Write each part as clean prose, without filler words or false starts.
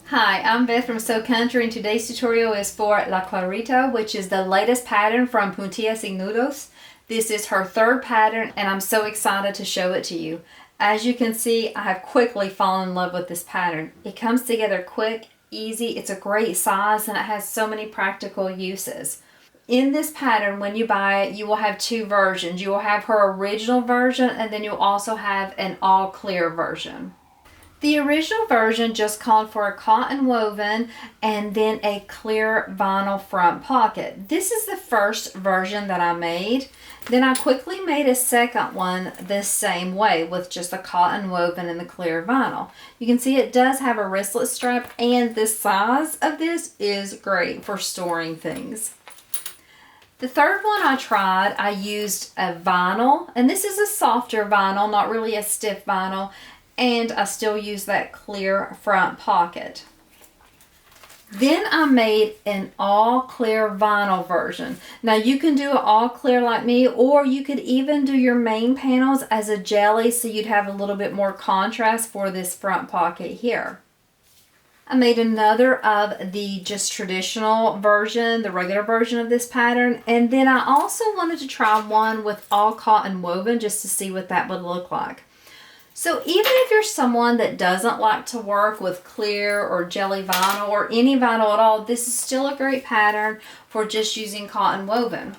Hi, I'm Beth from Sew Country, and today's tutorial is for La Clarita, which is the latest pattern from Puntillas Y Nudos. This is her third pattern, and I'm so excited to show it to you. As you can see, I have quickly fallen in love with this pattern. It comes together quick, easy, it's a great size, and it has so many practical uses. In this pattern, when you buy it, you will have two versions. You will have her original version, and then you'll also have an all clear version. The original version just called for a cotton woven and then a clear vinyl front pocket. This is the first version that I made. Then I quickly made a second one the same way with just a cotton woven and the clear vinyl. You can see it does have a wristlet strap, and the size of this is great for storing things. The third one I tried, I used a vinyl, and this is a softer vinyl, not really a stiff vinyl. And I still use that clear front pocket. Then I made an all clear vinyl version. Now you can do it all clear like me, or you could even do your main panels as a jelly so you'd have a little bit more contrast for this front pocket here. I made another of the just traditional version, the regular version of this pattern, and then I also wanted to try one with all cotton woven just to see what that would look like. So even if you're someone that doesn't like to work with clear or jelly vinyl or any vinyl at all, this is still a great pattern for just using cotton woven.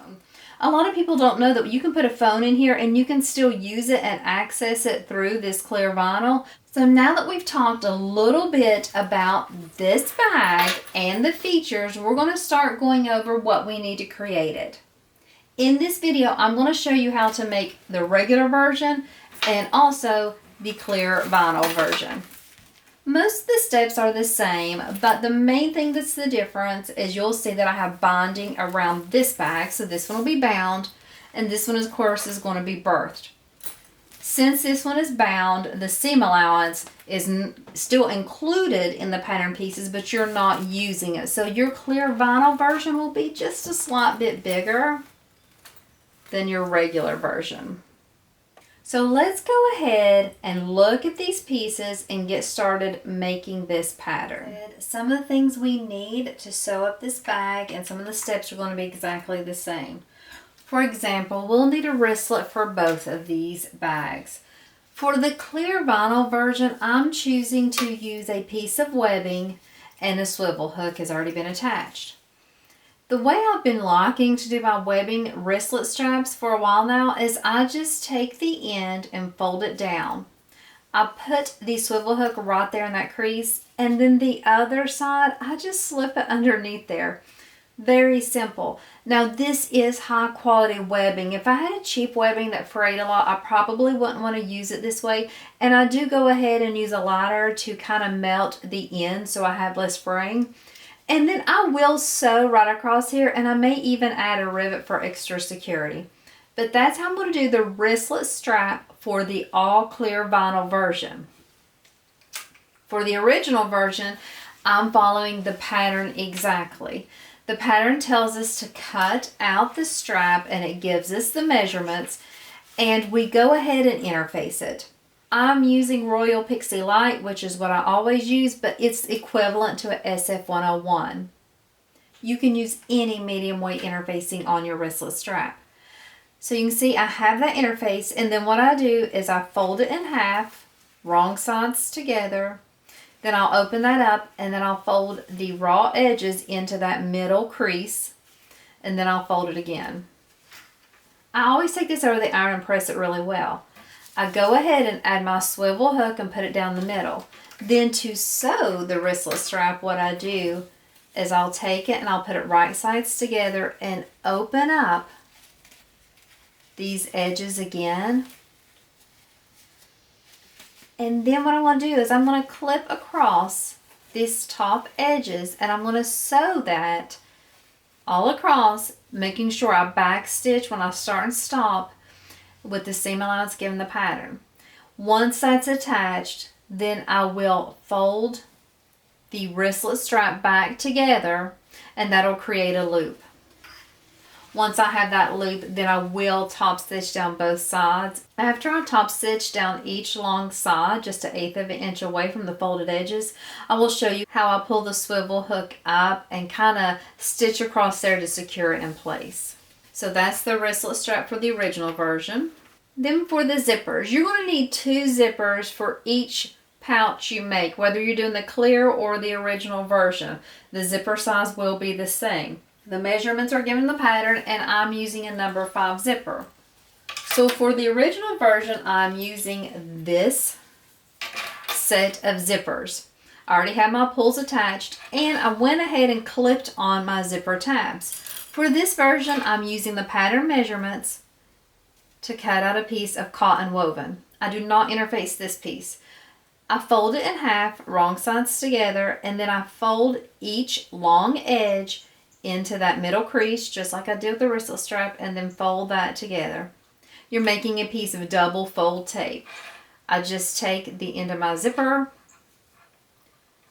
A lot of people don't know that you can put a phone in here and you can still use it and access it through this clear vinyl. So now that we've talked a little bit about this bag and the features, we're going to start going over what we need to create it. In this video, I'm going to show you how to make the regular version and also the clear vinyl version. Most of the steps are the same, but the main thing that's the difference is you'll see that I have binding around this bag. So this one will be bound, and this one, of course, is going to be birthed. Since this one is bound, the seam allowance is still included in the pattern pieces, but you're not using it. So your clear vinyl version will be just a slight bit bigger than your regular version. So let's go ahead and look at these pieces and get started making this pattern. Some of the things we need to sew up this bag and some of the steps are going to be exactly the same. For example, we'll need a wristlet for both of these bags. For the clear vinyl version, I'm choosing to use a piece of webbing, and a swivel hook has already been attached. The way I've been liking to do my webbing wristlet straps for a while now is I just take the end and fold it down. I put the swivel hook right there in that crease, and then the other side, I just slip it underneath there. Very simple. Now this is high quality webbing. If I had a cheap webbing that frayed a lot, I probably wouldn't want to use it this way. And I do go ahead and use a lighter to kind of melt the end so I have less fraying. And then I will sew right across here, and I may even add a rivet for extra security. But that's how I'm going to do the wristlet strap for the all clear vinyl version. For the original version, I'm following the pattern exactly. The pattern tells us to cut out the strap, and it gives us the measurements, and we go ahead and interface it. I'm using Royal Pixie Light, which is what I always use, but it's equivalent to a SF101. You can use any medium weight interfacing on your wristlet strap. So you can see I have that interface, and then what I do is I fold it in half, wrong sides together, then I'll open that up, and then I'll fold the raw edges into that middle crease, and then I'll fold it again. I always take this over the iron and press it really well. I go ahead and add my swivel hook and put it down the middle. Then to sew the wristlet strap, what I do is I'll take it and I'll put it right sides together and open up these edges again. And then what I'm going to do is I'm going to clip across these top edges, and I'm going to sew that all across, making sure I back stitch when I start and stop with the seam allowance given the pattern. Once that's attached, then I will fold the wristlet strap back together, and that'll create a loop. Once I have that loop, then I will top stitch down both sides. After I top stitch down each long side, just 1/8 of an inch away from the folded edges, I will show you how I pull the swivel hook up and kind of stitch across there to secure it in place. So that's the wristlet strap for the original version. Then for the zippers, you're going to need 2 zippers for each pouch you make, whether you're doing the clear or the original version. The zipper size will be the same. The measurements are given in the pattern, and I'm using a number 5 zipper. So for the original version, I'm using this set of zippers. I already have my pulls attached, and I went ahead and clipped on my zipper tabs. For this version, I'm using the pattern measurements to cut out a piece of cotton woven. I do not interface this piece. I fold it in half, wrong sides together, and then I fold each long edge into that middle crease, just like I did with the wristlet strap, and then fold that together. You're making a piece of double fold tape. I just take the end of my zipper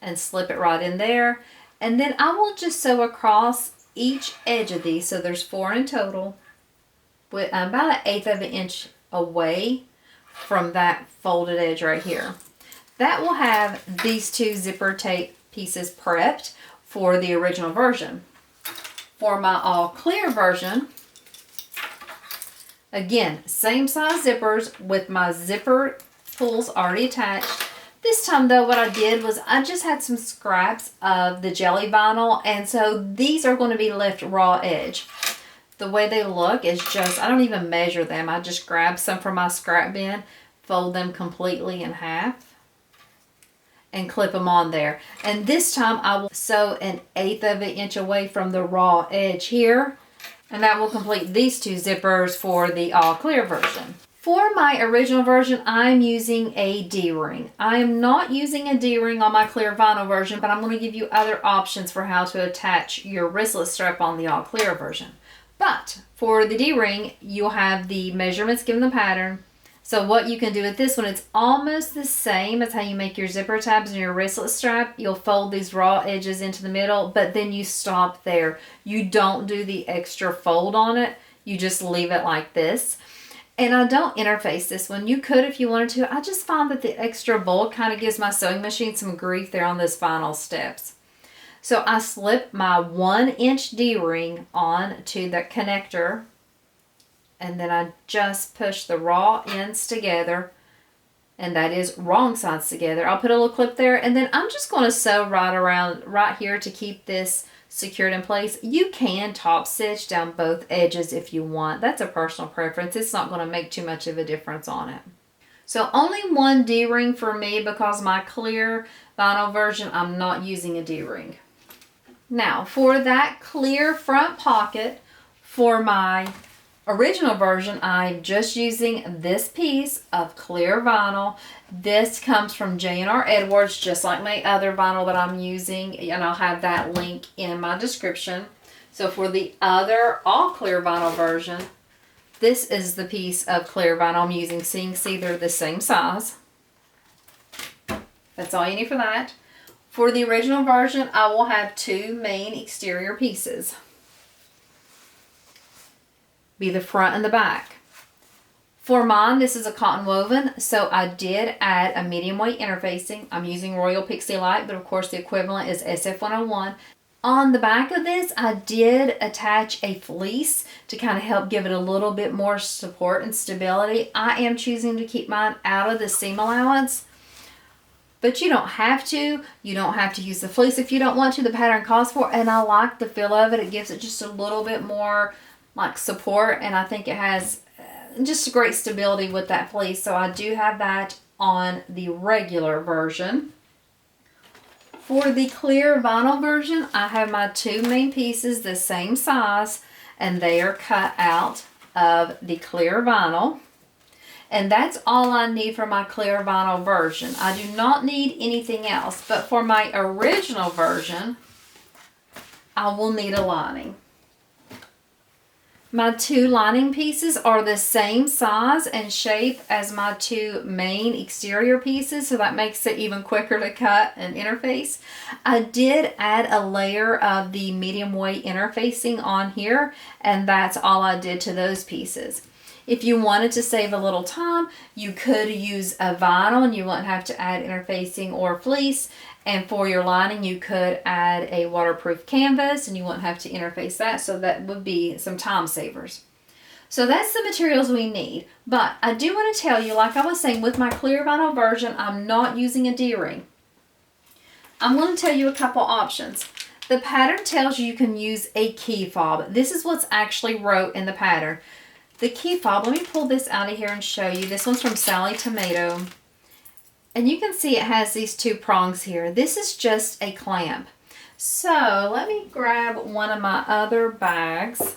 and slip it right in there, and then I will just sew across each edge of these, so there's 4 in total, with about 1/8 of an inch away from that folded edge right here. That will have these 2 zipper tape pieces prepped for the original version. For my all clear version, again, same size zippers with my zipper pulls already attached. This time though, what I did was I just had some scraps of the jelly vinyl, and so these are going to be left raw edge. The way they look is just, I don't even measure them. I just grab some from my scrap bin, fold them completely in half, and clip them on there. And this time I will sew 1/8 of an inch away from the raw edge here, and that will complete these 2 zippers for the all clear version. For my original version, I'm using a D-ring. I am not using a D-ring on my clear vinyl version, but I'm going to give you other options for how to attach your wristlet strap on the all clear version. But for the D-ring, you'll have the measurements given the pattern. So what you can do with this one, it's almost the same as how you make your zipper tabs and your wristlet strap. You'll fold these raw edges into the middle, but then you stop there. You don't do the extra fold on it. You just leave it like this. And I don't interface this one. You could if you wanted to. I just find that the extra bulk kind of gives my sewing machine some grief there on those final steps. So I slip my 1-inch D-ring on to the connector, and then I just push the raw ends together, and that is wrong sides together. I'll put a little clip there, and then I'm just going to sew right around right here to keep this secured in place. You can top stitch down both edges if you want. That's a personal preference. It's not going to make too much of a difference on it. So only 1 D-ring for me, because my clear vinyl version, I'm not using a D-ring. Now for that clear front pocket, for my original version, I'm just using this piece of clear vinyl. This comes from J&R Edwards, just like my other vinyl that I'm using, and I'll have that link in my description. So for the other all clear vinyl version, this is the piece of clear vinyl I'm using. So you can see they're the same size. That's all you need for that. For the original version, I will have 2 main exterior pieces. Be the front and the back. For mine, this is a cotton woven, so I did add a medium weight interfacing. I'm using Royal Pixie Light, but of course the equivalent is SF101. On the back of this, I did attach a fleece to kind of help give it a little bit more support and stability. I am choosing to keep mine out of the seam allowance, but you don't have to. You don't have to use the fleece if you don't want to. The pattern calls for it, and I like the feel of it. It gives it just a little bit more like support, and I think it has just a great stability with that fleece. So I do have that on the regular version. For the clear vinyl version, I have my 2 main pieces the same size, and they are cut out of the clear vinyl. And that's all I need for my clear vinyl version. I do not need anything else, but for my original version, I will need a lining. My two lining pieces are the same size and shape as my two main exterior pieces, so that makes it even quicker to cut and interface. I did add a layer of the medium weight interfacing on here, and that's all I did to those pieces. If you wanted to save a little time, you could use a vinyl and you wouldn't have to add interfacing or fleece. And for your lining, you could add a waterproof canvas and you wouldn't have to interface that. So that would be some time savers. So that's the materials we need. But I do want to tell you, like I was saying, with my clear vinyl version, I'm not using a D-ring. I'm going to tell you a couple options. The pattern tells you can use a key fob. This is what's actually wrote in the pattern. The key fob, let me pull this out of here and show you. This one's from Sally Tomato. And you can see it has these two prongs here. This is just a clamp. So let me grab one of my other bags.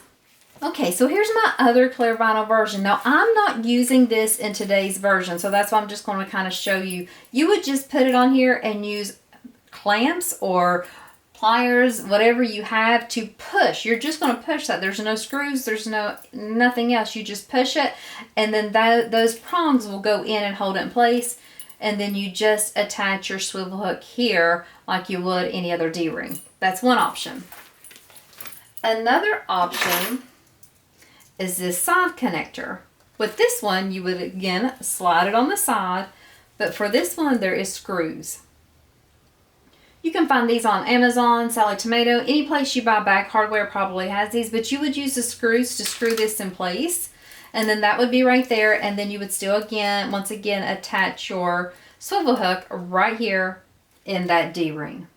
Okay, so here's my other clear vinyl version. Now I'm not using this in today's version, so that's why I'm just going to kind of show you. You would just put it on here and use clamps or pliers, whatever you have to push. You're just going to push that. There's no screws, there's nothing else. You just push it, and then those prongs will go in and hold it in place. And then you just attach your swivel hook here like you would any other D-ring. That's one option. Another option is this side connector. With this one, you would again slide it on the side, but for this one, there is screws. You can find these on Amazon, Sally Tomato, any place you buy bag hardware probably has these, but you would use the screws to screw this in place. And then that would be right there, and then you would still once again attach your swivel hook right here in that D-ring.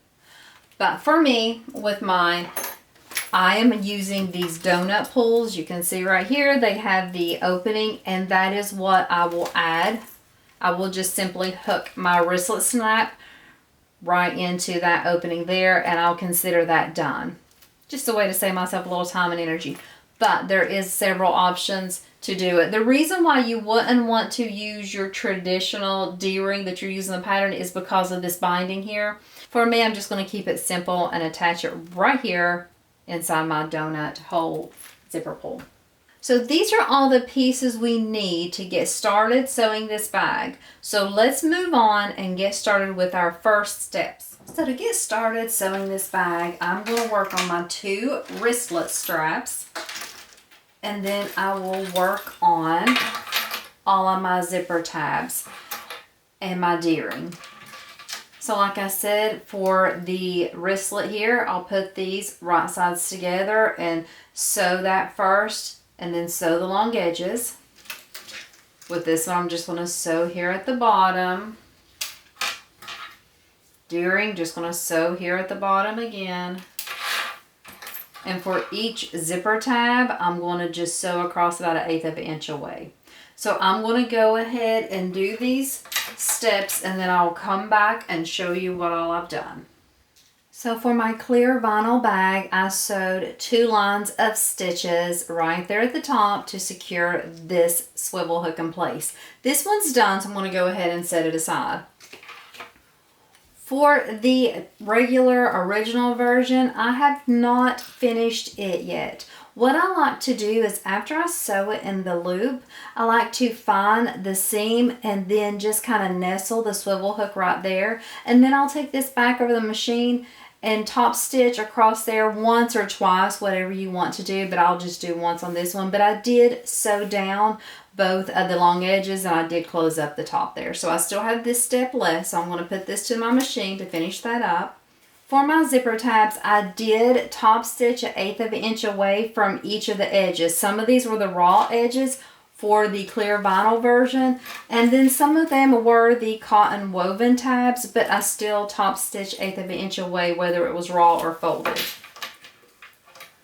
But for me, with mine, I am using these donut pulls. You can see right here, they have the opening, and that is what I will add. I will just simply hook my wristlet snap right into that opening there, and I'll consider that done. Just a way to save myself a little time and energy. But there is several options to do it. The reason why you wouldn't want to use your traditional D-ring that you're using the pattern is because of this binding here. For me, I'm just going to keep it simple and attach it right here inside my donut hole zipper pull. So these are all the pieces we need to get started sewing this bag. So let's move on and get started with our first steps. So to get started sewing this bag, I'm going to work on my two wristlet straps. And then I will work on all of my zipper tabs and my D-ring. So like I said, for the wristlet here, I'll put these right sides together and sew that first, and then sew the long edges. With this one, I'm just going to sew here at the bottom. D-ring, just going to sew here at the bottom again. And for each zipper tab, I'm going to just sew across about 1/8 of an inch away. So I'm going to go ahead and do these steps, and then I'll come back and show you what all I've done. So for my clear vinyl bag, I sewed 2 lines of stitches right there at the top to secure this swivel hook in place. This one's done, so I'm going to go ahead and set it aside. For the regular original version, I have not finished it yet. What I like to do is after I sew it in the loop, I like to find the seam and then just kind of nestle the swivel hook right there. And then I'll take this back over the machine and top stitch across there once or twice, whatever you want to do, but I'll just do once on this one. But I did sew down both of the long edges, and I did close up the top there. So I still have this step left, so I'm going to put this to my machine to finish that up. For my zipper tabs, I did top stitch 1/8 of an inch away from each of the edges. Some of these were the raw edges for the clear vinyl version, and then some of them were the cotton woven tabs, but I still top stitched 1/8 of an inch away whether it was raw or folded.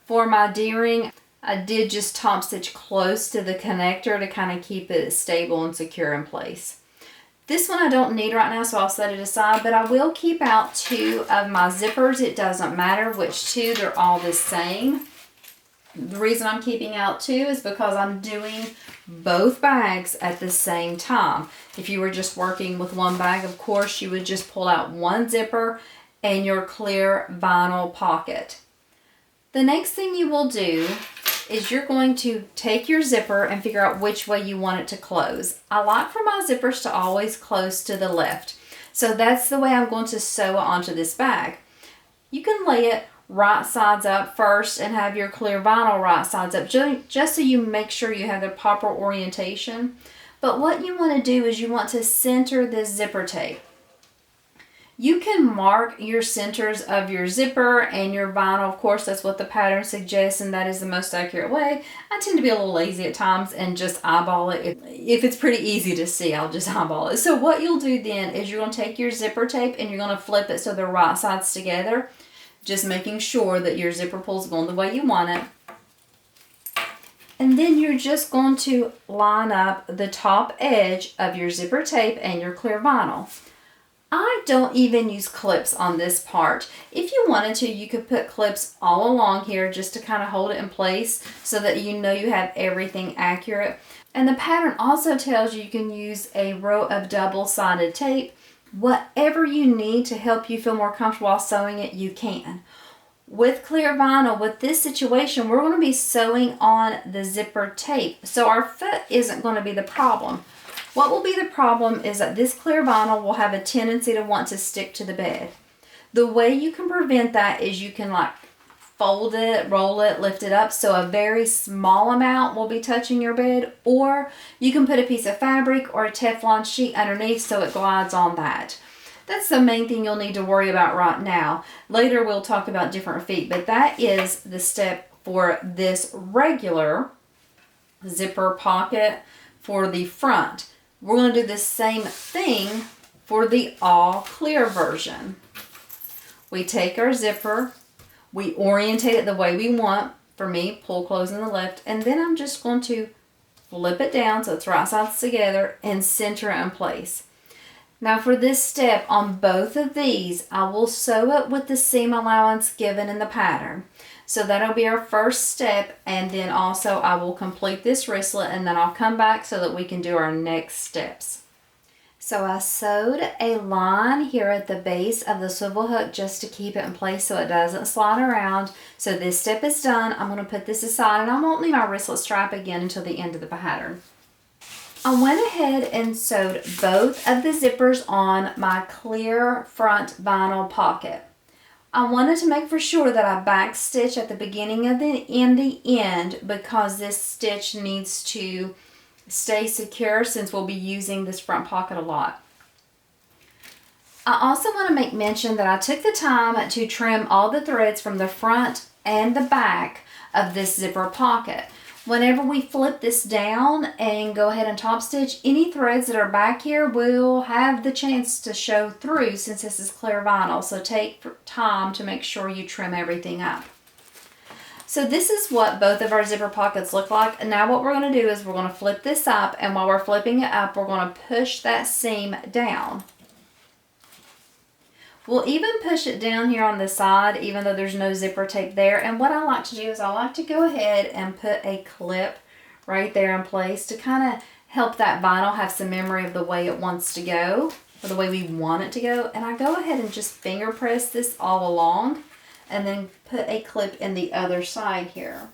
For my D-ring, I did just top stitch close to the connector to kind of keep it stable and secure in place. This one I don't need right now, so I'll set it aside, but I will keep out 2 of my zippers. It doesn't matter which 2, they're all the same. The reason I'm keeping out 2 is because I'm doing both bags at the same time. If you were just working with one bag, of course, you would just pull out one zipper and your clear vinyl pocket. The next thing you will do is you're going to take your zipper and figure out which way you want it to close. I like for my zippers to always close to the left. So that's the way I'm going to sew it onto this bag. You can lay it right sides up first and have your clear vinyl right sides up, just so you make sure you have the proper orientation. But what you want to do is you want to center this zipper tape. You can mark your centers of your zipper and your vinyl. Of course, that's what the pattern suggests, and that is the most accurate way. I tend to be a little lazy at times and just eyeball it. If it's pretty easy to see, I'll just eyeball it. So what you'll do then is you're going to take your zipper tape and you're going to flip it so they're right sides together, just making sure that your zipper pull's going the way you want it. And then you're just going to line up the top edge of your zipper tape and your clear vinyl. I don't even use clips on this part. If you wanted to, you could put clips all along here just to kind of hold it in place so that you know you have everything accurate. And the pattern also tells you can use a row of double-sided tape. Whatever you need to help you feel more comfortable while sewing it, you can. With clear vinyl, with this situation, we're going to be sewing on the zipper tape, so our foot isn't going to be the problem. What will be the problem is that this clear vinyl will have a tendency to want to stick to the bed. The way you can prevent that is you can like fold it, roll it, lift it up so a very small amount will be touching your bed, or you can put a piece of fabric or a Teflon sheet underneath so it glides on that. That's the main thing you'll need to worry about right now. Later we'll talk about different feet, but that is the step for this regular zipper pocket for the front. We're going to do the same thing for the all clear version. We take our zipper, we orientate it the way we want. For me, pull close on the left, and then I'm just going to flip it down so it's right sides together and center it in place. Now for this step on both of these, I will sew it with the seam allowance given in the pattern. So that'll be our first step, and then also I will complete this wristlet and then I'll come back so that we can do our next steps. So I sewed a line here at the base of the swivel hook just to keep it in place so it doesn't slide around. So this step is done. I'm going to put this aside and I won't leave my wristlet strap again until the end of the pattern. I went ahead and sewed both of the zippers on my clear front vinyl pocket. I wanted to make for sure that I back stitch at the beginning of the end because this stitch needs to stay secure since we'll be using this front pocket a lot. I also want to make mention that I took the time to trim all the threads from the front and the back of this zipper pocket. Whenever we flip this down and go ahead and top stitch, any threads that are back here will have the chance to show through since this is clear vinyl. So take time to make sure you trim everything up. So this is what both of our zipper pockets look like. And now what we're going to do is we're going to flip this up, and while we're flipping it up, we're going to push that seam down. We'll even push it down here on the side even though there's no zipper tape there. And what I like to do is I like to go ahead and put a clip right there in place to kind of help that vinyl have some memory of the way it wants to go, or the way we want it to go. And I go ahead and just finger press this all along and then put a clip in the other side here.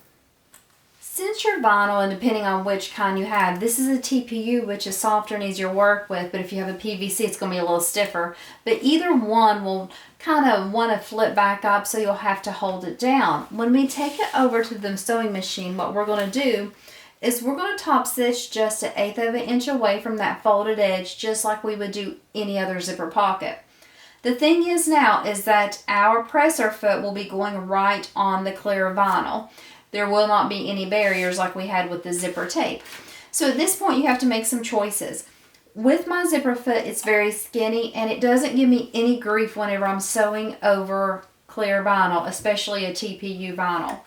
Since your vinyl, and depending on which kind you have, this is a TPU, which is softer and easier to work with, but if you have a PVC, it's going to be a little stiffer. But either one will kind of want to flip back up, so you'll have to hold it down. When we take it over to the sewing machine, what we're going to do is we're going to top stitch just 1/8 of an inch away from that folded edge, just like we would do any other zipper pocket. The thing is now is that our presser foot will be going right on the clear vinyl. There will not be any barriers like we had with the zipper tape. So at this point you have to make some choices. With my zipper foot, it's very skinny and it doesn't give me any grief whenever I'm sewing over clear vinyl, especially a TPU vinyl.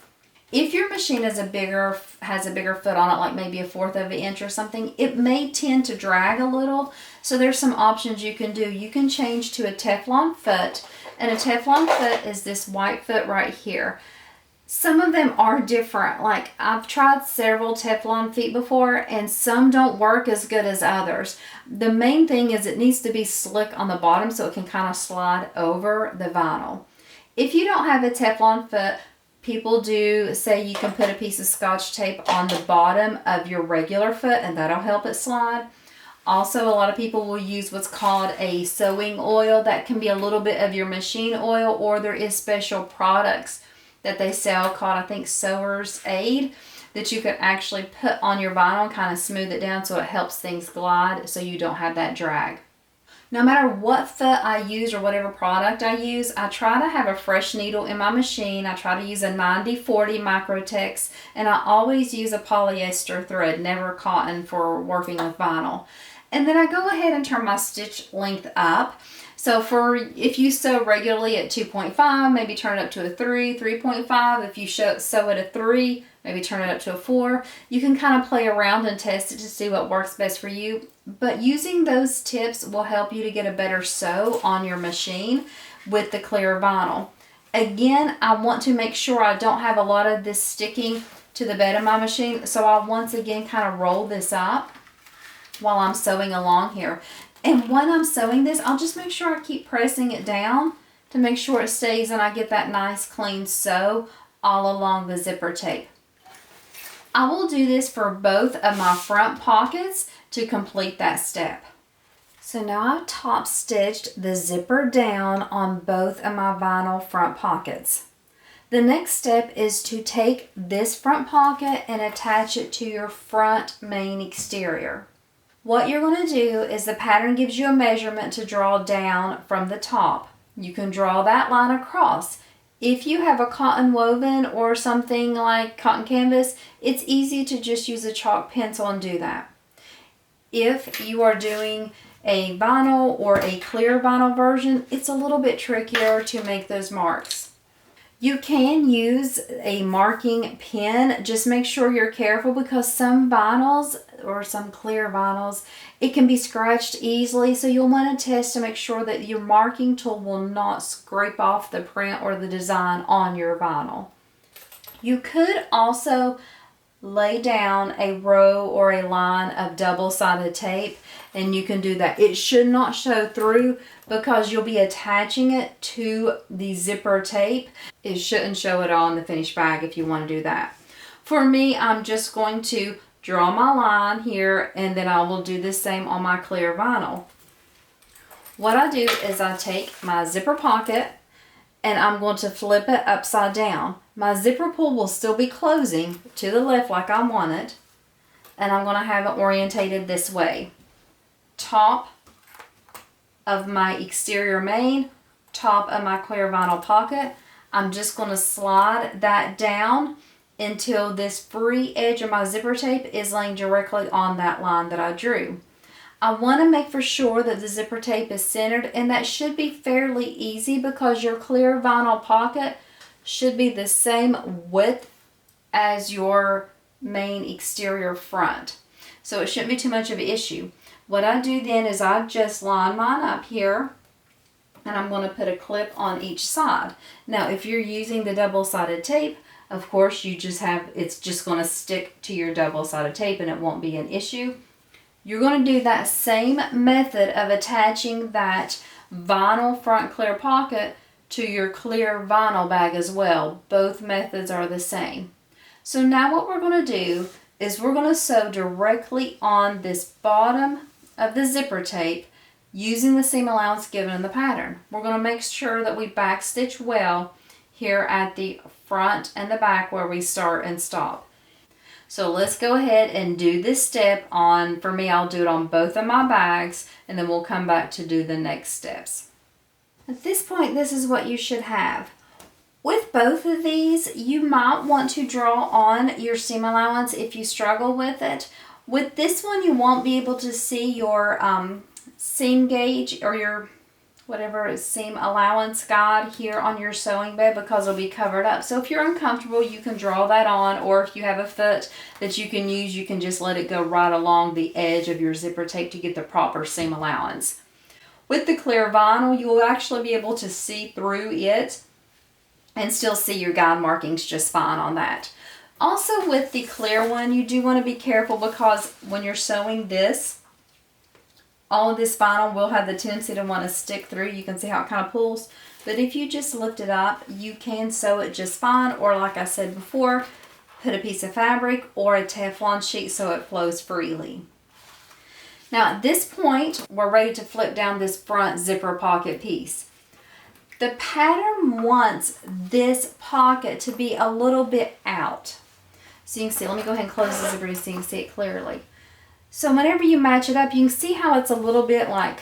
If your machine has a bigger foot on it, like maybe 1/4 of an inch or something, it may tend to drag a little. So there's some options you can do. You can change to a Teflon foot, and a Teflon foot is this white foot right here. Some of them are different. Like I've tried several Teflon feet before and some don't work as good as others. The main thing is it needs to be slick on the bottom so it can kind of slide over the vinyl. If you don't have a Teflon foot, People do say you can put a piece of Scotch tape on the bottom of your regular foot and that'll help it slide. Also, a lot of people will use what's called a sewing oil. That can be a little bit of your machine oil, or there is special products that they sell called, I think, Sewer's Aid, that you can actually put on your vinyl and kind of smooth it down so it helps things glide so you don't have that drag. No matter what foot I use or whatever product I use, I try to have a fresh needle in my machine. I try to use a 90-40 Microtex, and I always use a polyester thread, never cotton, for working with vinyl. And then I go ahead and turn my stitch length up. So if you sew regularly at 2.5, maybe turn it up to a 3, 3.5. If you sew at a 3, maybe turn it up to a 4. You can kind of play around and test it to see what works best for you. But using those tips will help you to get a better sew on your machine with the clear vinyl. Again, I want to make sure I don't have a lot of this sticking to the bed of my machine. So I'll once again kind of roll this up while I'm sewing along here. And when I'm sewing this, I'll just make sure I keep pressing it down to make sure it stays and I get that nice clean sew all along the zipper tape. I will do this for both of my front pockets to complete that step. So now I've top stitched the zipper down on both of my vinyl front pockets. The next step is to take this front pocket and attach it to your front main exterior. What you're going to do is the pattern gives you a measurement to draw down from the top. You can draw that line across. If you have a cotton woven or something like cotton canvas, it's easy to just use a chalk pencil and do that. If you are doing a vinyl or a clear vinyl version, it's a little bit trickier to make those marks. You can use a marking pen. Just make sure you're careful because some vinyls or some clear vinyls, it can be scratched easily. So you'll want to test to make sure that your marking tool will not scrape off the print or the design on your vinyl. You could also lay down a row or a line of double-sided tape, and you can do that. It should not show through because you'll be attaching it to the zipper tape. It shouldn't show at all in the finished bag if you want to do that. For me, I'm just going to draw my line here, and then I will do the same on my clear vinyl. What I do is I take my zipper pocket and I'm going to flip it upside down. My zipper pull will still be closing to the left like I want it, and I'm going to have it orientated this way. Top of my exterior main, top of my clear vinyl pocket. I'm just going to slide that down until this free edge of my zipper tape is laying directly on that line that I drew. I want to make for sure that the zipper tape is centered, and that should be fairly easy because your clear vinyl pocket should be the same width as your main exterior front. So it shouldn't be too much of an issue. What I do then is I just line mine up here, and I'm going to put a clip on each side. Now if you're using the double-sided tape, of course it's just going to stick to your double-sided tape and it won't be an issue. You're going to do that same method of attaching that vinyl front clear pocket to your clear vinyl bag as well. Both methods are the same. So now what we're going to do is we're going to sew directly on this bottom of the zipper tape using the seam allowance given in the pattern. We're going to make sure that we back stitch well here at the front and the back where we start and stop. So let's go ahead and do this step on, for me I'll do it on both of my bags, and then we'll come back to do the next steps. At this point, this is what you should have. With both of these, you might want to draw on your seam allowance if you struggle with it. With this one, you won't be able to see your seam gauge or your whatever seam allowance guide here on your sewing bed because it'll be covered up. So if you're uncomfortable, you can draw that on, or if you have a foot that you can use, you can just let it go right along the edge of your zipper tape to get the proper seam allowance. With the clear vinyl, you'll actually be able to see through it and still see your guide markings just fine on that. Also with the clear one, you do want to be careful because when you're sewing this, all of this vinyl will have the tendency to want to stick through. You can see how it kind of pulls. But if you just lift it up, you can sew it just fine, or like I said before, put a piece of fabric or a Teflon sheet so it flows freely. Now at this point, we're ready to flip down this front zipper pocket piece. The pattern wants this pocket to be a little bit out. So you can see, let me go ahead and close the zipper so you can see it clearly. So whenever you match it up, you can see how it's a little bit like,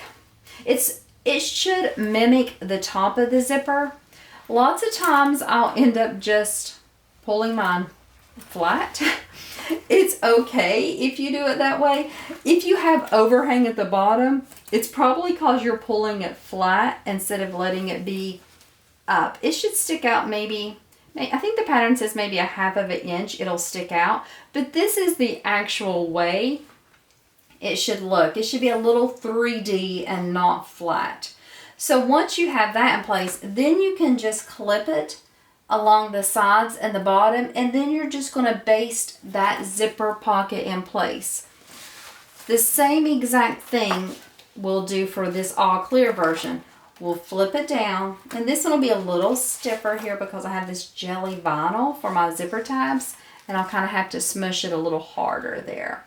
it should mimic the top of the zipper. Lots of times I'll end up just pulling mine flat. It's okay if you do it that way. If you have overhang at the bottom, it's probably because you're pulling it flat instead of letting it be up. It should stick out maybe, I think the pattern says maybe 1/2 inch it'll stick out, but this is the actual way it should look. It should be a little 3D and not flat. So once you have that in place, then you can just clip it along the sides and the bottom, and then you're just going to baste that zipper pocket in place. The same exact thing we'll do for this all clear version. We'll flip it down, and this one will be a little stiffer here because I have this jelly vinyl for my zipper tabs, and I'll kind of have to smush it a little harder there.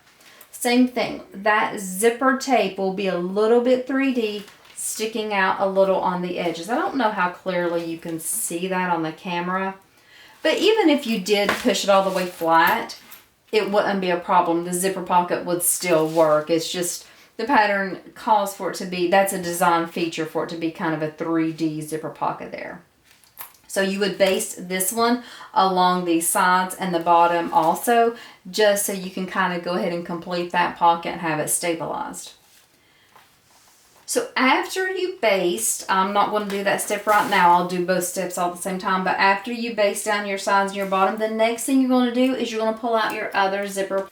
Same thing, that zipper tape will be a little bit 3D, sticking out a little on the edges. I don't know how clearly you can see that on the camera, but even if you did push it all the way flat, it wouldn't be a problem. The zipper pocket would still work. It's just the pattern calls for it to be, that's a design feature for it to be kind of a 3D zipper pocket there. So you would baste this one along the sides and the bottom also, just so you can kind of go ahead and complete that pocket and have it stabilized. So after you baste, I'm not going to do that step right now. I'll do both steps all at the same time. But after you baste down your sides and your bottom, the next thing you're going to do is you're going to pull out your other zipper.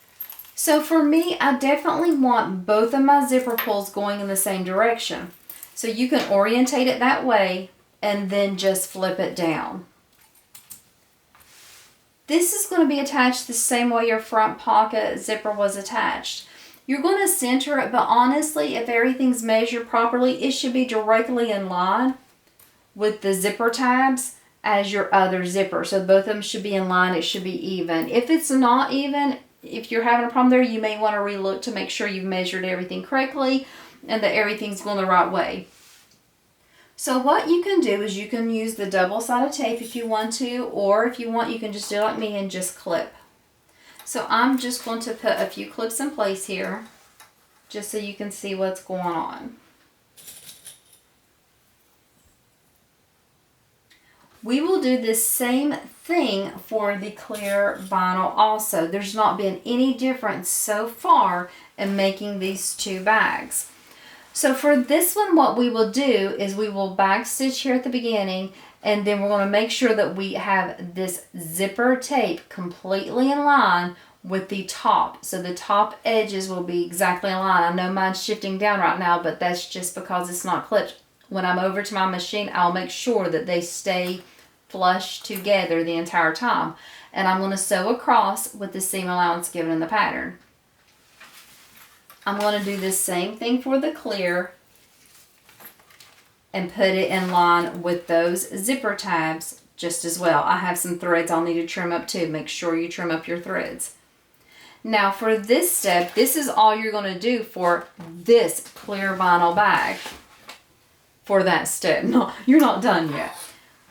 So for me, I definitely want both of my zipper pulls going in the same direction. So you can orientate it that way and then just flip it down. This is going to be attached the same way your front pocket zipper was attached. You're going to center it, but honestly, if everything's measured properly, it should be directly in line with the zipper tabs as your other zipper. So both of them should be in line. It should be even. If it's not even, if you're having a problem there, you may want to relook to make sure you've measured everything correctly and that everything's going the right way. So what you can do is you can use the double-sided tape if you want to, or if you want, you can just do like me and just clip. So I'm just going to put a few clips in place here, just so you can see what's going on. We will do the same thing for the clear vinyl also. There's not been any difference so far in making these two bags. So for this one, what we will do is we will back stitch here at the beginning, and then we're going to make sure that we have this zipper tape completely in line with the top. So the top edges will be exactly in line. I know mine's shifting down right now, but that's just because it's not clipped. When I'm over to my machine, I'll make sure that they stay flush together the entire time. And I'm going to sew across with the seam allowance given in the pattern. I'm going to do the same thing for the clear and put it in line with those zipper tabs just as well. I have some threads I'll need to trim up too. Make sure you trim up your threads. Now for this step, this is all you're going to do for this clear vinyl bag for that step. No, you're not done yet.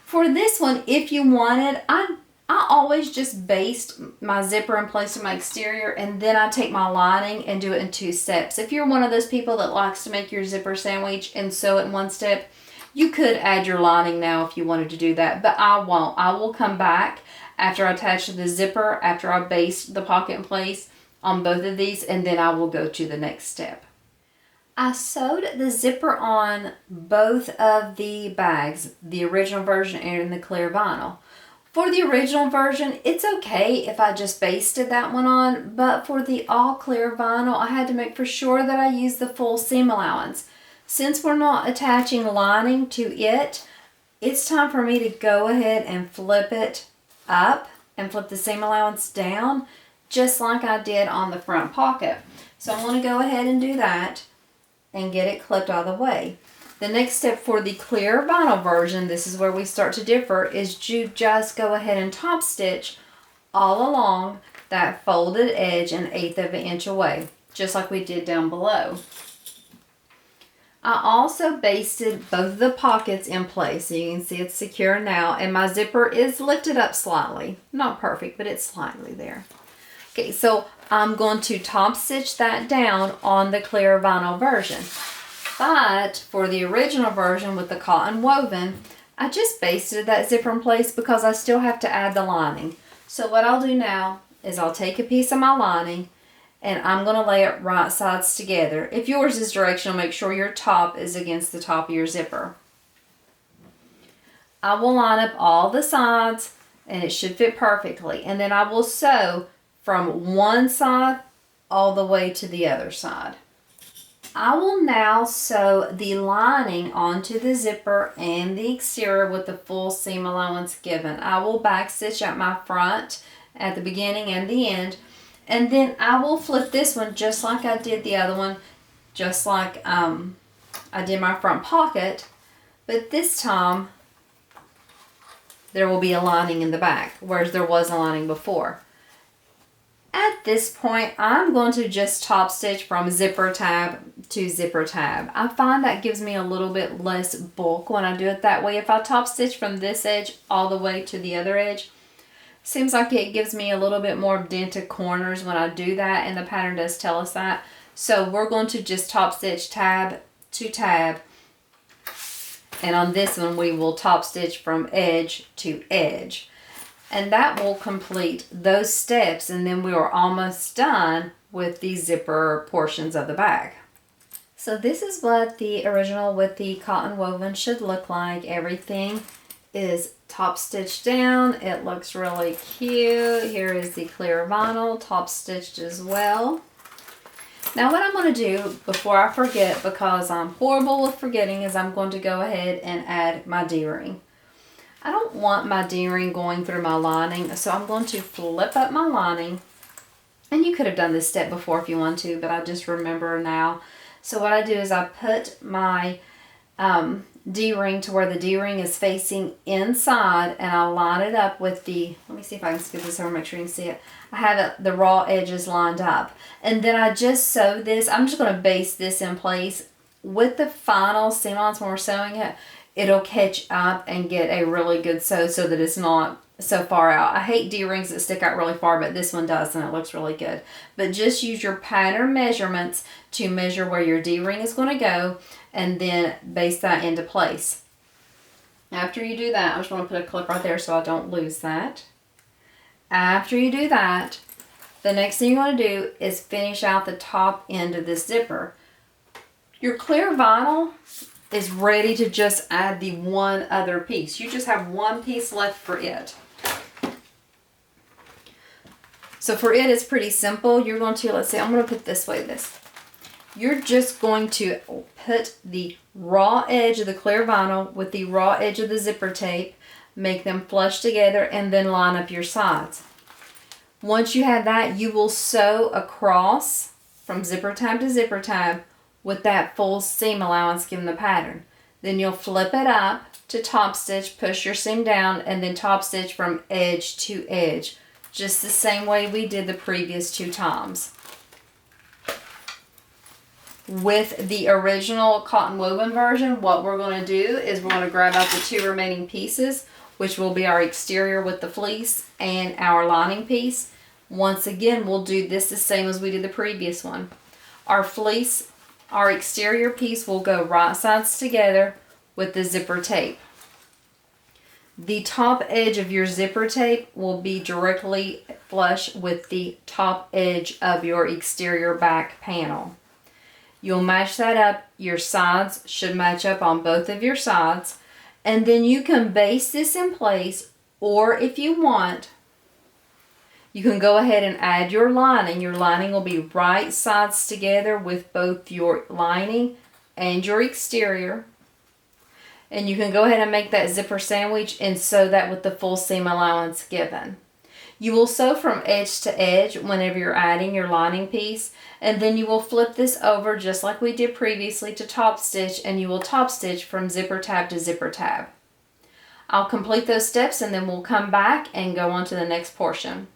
For this one, if you wanted, I always just baste my zipper in place of my exterior, and then I take my lining and do it in 2 steps. If you're one of those people that likes to make your zipper sandwich and sew it in 1 step, you could add your lining now if you wanted to do that, but I won't. I will come back after I attach the zipper, after I baste the pocket in place on both of these, and then I will go to the next step. I sewed the zipper on both of the bags, the original version and the clear vinyl. For the original version, it's okay if I just basted that one on, but for the all clear vinyl, I had to make for sure that I use the full seam allowance. Since we're not attaching lining to it, it's time for me to go ahead and flip it up and flip the seam allowance down, just like I did on the front pocket. So I'm going to go ahead and do that and get it clipped out of the way. The next step for the clear vinyl version, this is where we start to differ, is you just go ahead and top stitch all along that folded edge 1/8 of an inch away, just like we did down below. I also basted both of the pockets in place, so you can see it's secure now, and my zipper is lifted up slightly. Not perfect, but it's slightly there. Okay, so I'm going to top stitch that down on the clear vinyl version. But for the original version with the cotton woven, I just basted that zipper in place because I still have to add the lining. So what I'll do now is I'll take a piece of my lining and I'm going to lay it right sides together. If yours is directional, make sure your top is against the top of your zipper. I will line up all the sides and it should fit perfectly. And then I will sew from one side all the way to the other side. I will now sew the lining onto the zipper and the exterior with the full seam allowance given. I will back stitch at my front at the beginning and the end, and then I will flip this one just like I did the other one, just like I did my front pocket, but this time there will be a lining in the back, whereas there was a lining before. At this point, I'm going to just top stitch from zipper tab to zipper tab. I find that gives me a little bit less bulk when I do it that way. If I top stitch from this edge all the way to the other edge, seems like it gives me a little bit more dented corners when I do that, and the pattern does tell us that. So we're going to just top stitch tab to tab, and on this one we will top stitch from edge to edge. And that will complete those steps, and then we are almost done with the zipper portions of the bag. So this is what the original with the cotton woven should look like. Everything is top stitched down. It looks really cute. Here is the clear vinyl top stitched as well. Now what I'm going to do before I forget, because I'm horrible with forgetting, is I'm going to go ahead and add my D-ring. I don't want my D-ring going through my lining, so I'm going to flip up my lining. And you could have done this step before if you want to, but I just remember now. So what I do is I put my D-ring to where the D-ring is facing inside, and I line it up with the, let me see if I can scoop this over, make sure you can see it. I have the raw edges lined up. And then I just sew this. I'm just going to base this in place. With the final seam allowance when we're sewing it, it'll catch up and get a really good sew so that it's not so far out. I hate D-rings that stick out really far, but this one does, and it looks really good. But just use your pattern measurements to measure where your D-ring is going to go, and then base that into place. After you do that, I'm just going to put a clip right there so I don't lose that. After you do that, the next thing you want to do is finish out the top end of this zipper. Your clear vinyl is ready to just add the one other piece. You just have one piece left for it. So for it, it's pretty simple. You're going to, let's see, I'm going to put this way, You're just going to put the raw edge of the clear vinyl with the raw edge of the zipper tape, make them flush together, and then line up your sides. Once you have that, you will sew across from zipper tab to zipper tab with that full seam allowance given the pattern. Then you'll flip it up to top stitch, push your seam down, and then top stitch from edge to edge, just the same way we did the previous 2 times. With the original cotton woven version, what we're going to do is we're going to grab out the 2 remaining pieces, which will be our exterior with the fleece and our lining piece. Once again, we'll do this the same as we did the previous one. Our fleece, our exterior piece will go right sides together with the zipper tape. The top edge of your zipper tape will be directly flush with the top edge of your exterior back panel. You'll match that up. Your sides should match up on both of your sides. And then you can base this in place, or if you want, you can go ahead and add your lining. Your lining will be right sides together with both your lining and your exterior. And you can go ahead and make that zipper sandwich and sew that with the full seam allowance given. You will sew from edge to edge whenever you're adding your lining piece, and then you will flip this over just like we did previously to top stitch, and you will top stitch from zipper tab to zipper tab. I'll complete those steps and then we'll come back and go on to the next portion.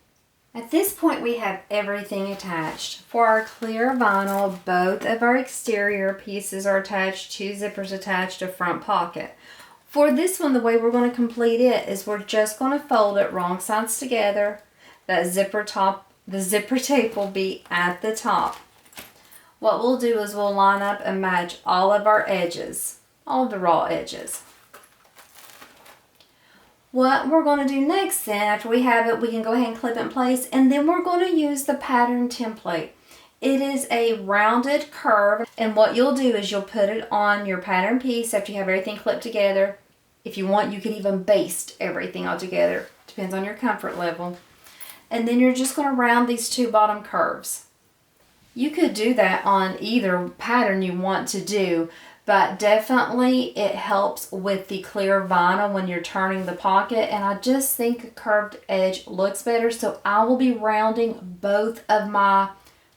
At this point we have everything attached. For our clear vinyl, both of our exterior pieces are attached, 2 zippers attached, a front pocket. For this one, the way we're going to complete it is we're just going to fold it wrong sides together. The zipper tape will be at the top. What we'll do is we'll line up and match all of our edges, all of the raw edges. What we're going to do next then, after we have it, we can go ahead and clip it in place, and then we're going to use the pattern template. It is a rounded curve, and what you'll do is you'll put it on your pattern piece after you have everything clipped together. If you want, you could even baste everything all together. Depends on your comfort level. And then you're just going to round these 2 bottom curves. You could do that on either pattern you want to do, but definitely it helps with the clear vinyl when you're turning the pocket, and I just think a curved edge looks better, so I will be rounding both of my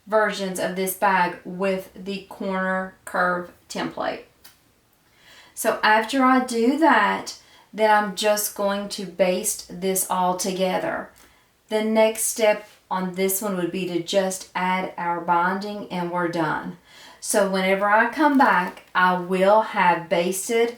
versions of this bag with the corner curve template. So after I do that, then I'm just going to baste this all together. The next step on this one would be to just add our binding and we're done. So whenever I come back, I will have basted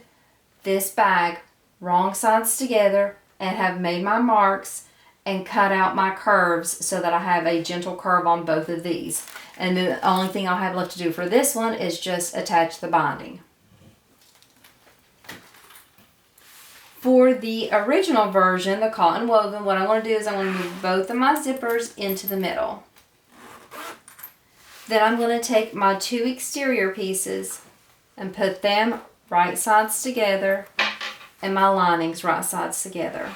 this bag wrong sides together and have made my marks and cut out my curves so that I have a gentle curve on both of these. And the only thing I'll have left to do for this one is just attach the binding. For the original version, the cotton woven, what I'm going to do is I'm going to move both of my zippers into the middle. Then I'm going to take my 2 exterior pieces and put them right sides together and my linings right sides together.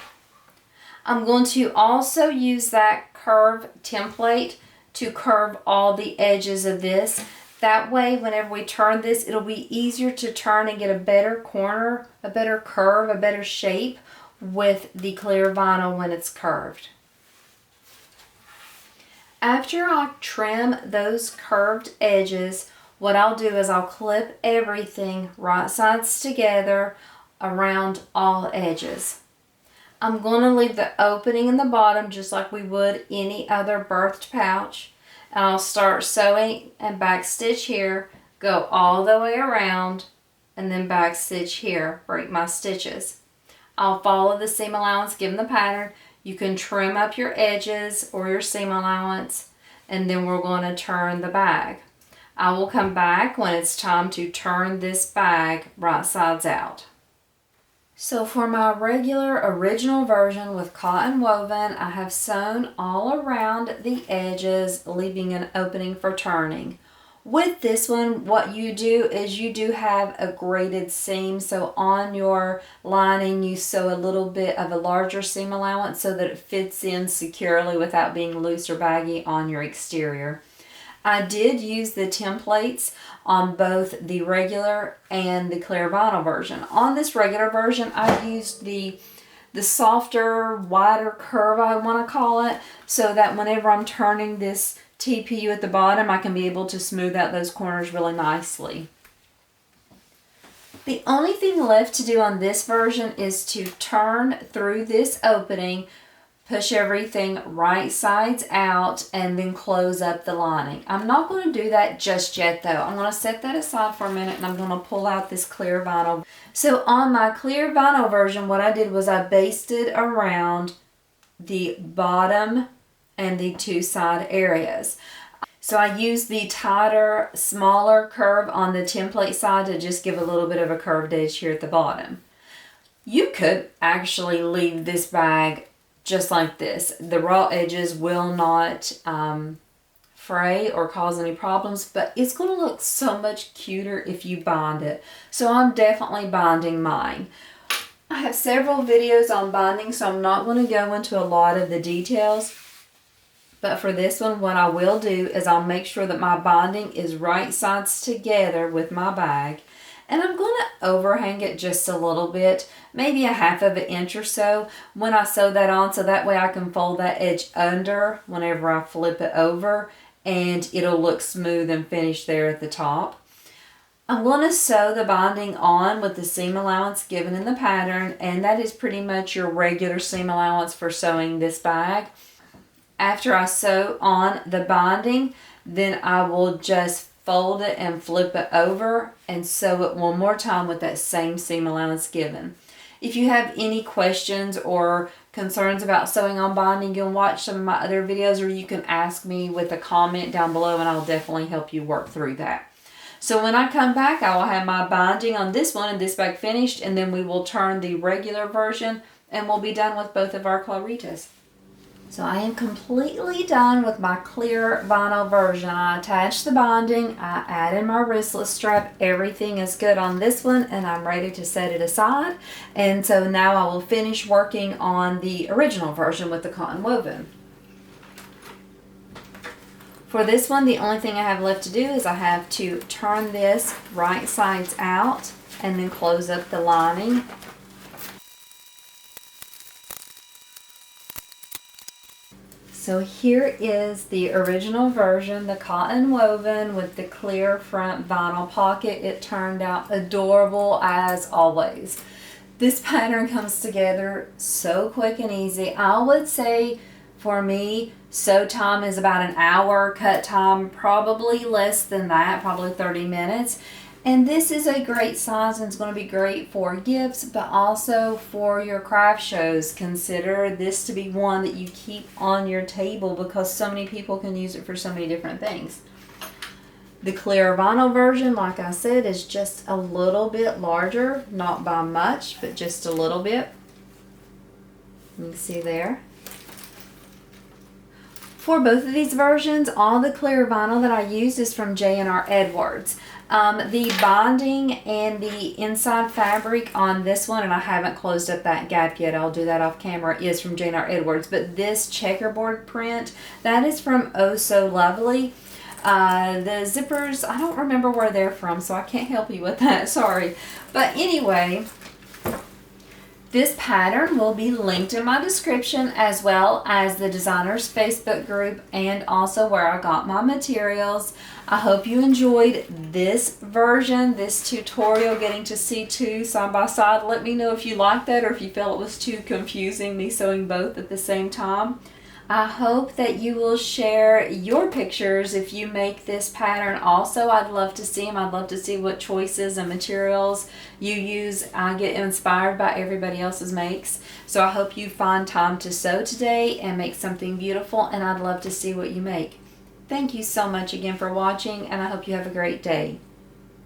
I'm going to also use that curve template to curve all the edges of this. That way, whenever we turn this, it'll be easier to turn and get a better corner, a better curve, a better shape with the clear vinyl when it's curved. After I trim those curved edges, what I'll do is I'll clip everything right sides together around all edges. I'm going to leave the opening in the bottom just like we would any other birthed pouch. And I'll start sewing and back stitch here, go all the way around, and then back stitch here, break my stitches. I'll follow the seam allowance given the pattern. You can trim up your edges or your seam allowance, and then we're going to turn the bag. I will come back when it's time to turn this bag right sides out. So for my regular original version with cotton woven, I have sewn all around the edges, leaving an opening for turning. With this one, what you do is you do have a graded seam, so on your lining you sew a little bit of a larger seam allowance so that it fits in securely without being loose or baggy on your exterior. I did use the templates on both the regular and the clear vinyl version. On this regular version, I used the softer, wider curve, I want to call it, so that whenever I'm turning this TPU at the bottom, I can be able to smooth out those corners really nicely. The only thing left to do on this version is to turn through this opening, push everything right sides out, and then close up the lining. I'm not going to do that just yet though. I'm going to set that aside for a minute and I'm going to pull out this clear vinyl. So on my clear vinyl version, what I did was I basted around the bottom and the 2 side areas. So I used the tighter, smaller curve on the template side to just give a little bit of a curved edge here at the bottom. You could actually leave this bag just like this. The raw edges will not fray or cause any problems, but it's going to look so much cuter if you bind it. So I'm definitely binding mine. I have several videos on binding, so I'm not going to go into a lot of the details. But for this one, what I will do is I'll make sure that my binding is right sides together with my bag. And I'm going to overhang it just a little bit, maybe a half of an inch or so when I sew that on, so that way I can fold that edge under whenever I flip it over and it'll look smooth and finished there at the top. I'm going to sew the binding on with the seam allowance given in the pattern, and that is pretty much your regular seam allowance for sewing this bag. After I sew on the binding, then I will just fold it and flip it over and sew it one more time with that same seam allowance given. If you have any questions or concerns about sewing on binding, you can watch some of my other videos, or you can ask me with a comment down below and I'll definitely help you work through that. So when I come back, I will have my binding on this one and this bag finished, and then we will turn the regular version and we'll be done with both of our Claritas. So I am completely done with my clear vinyl version. I attached the binding, I added my wristlet strap, everything is good on this one, and I'm ready to set it aside. And so now I will finish working on the original version with the cotton woven. For this one, the only thing I have left to do is I have to turn this right sides out and then close up the lining. So here is the original version, the cotton woven with the clear front vinyl pocket. It turned out adorable as always. This pattern comes together so quick and easy. I would say for me, sew time is about an hour, cut time probably less than that, probably 30 minutes. And this is a great size, and it's going to be great for gifts, but also for your craft shows. Consider this to be one that you keep on your table because so many people can use it for so many different things. The clear vinyl version, like I said, is just a little bit larger, not by much, but just a little bit. You can see there. For both of these versions, all the clear vinyl that I used is from J&R Edwards. The binding and the inside fabric on this one, and I haven't closed up that gap yet, I'll do that off camera, is from J&R Edwards. But this checkerboard print, that is from Oh So Lovely. The zippers, I don't remember where they're from, so I can't help you with that, sorry. But anyway, this pattern will be linked in my description, as well as the designer's Facebook group and also where I got my materials. I hope you enjoyed this version, this tutorial, getting to see two side by side. Let me know if you liked that or if you felt it was too confusing, me sewing both at the same time. I hope that you will share your pictures if you make this pattern also. I'd love to see them. I'd love to see what choices and materials you use. I get inspired by everybody else's makes. So I hope you find time to sew today and make something beautiful, and I'd love to see what you make. Thank you so much again for watching, and I hope you have a great day.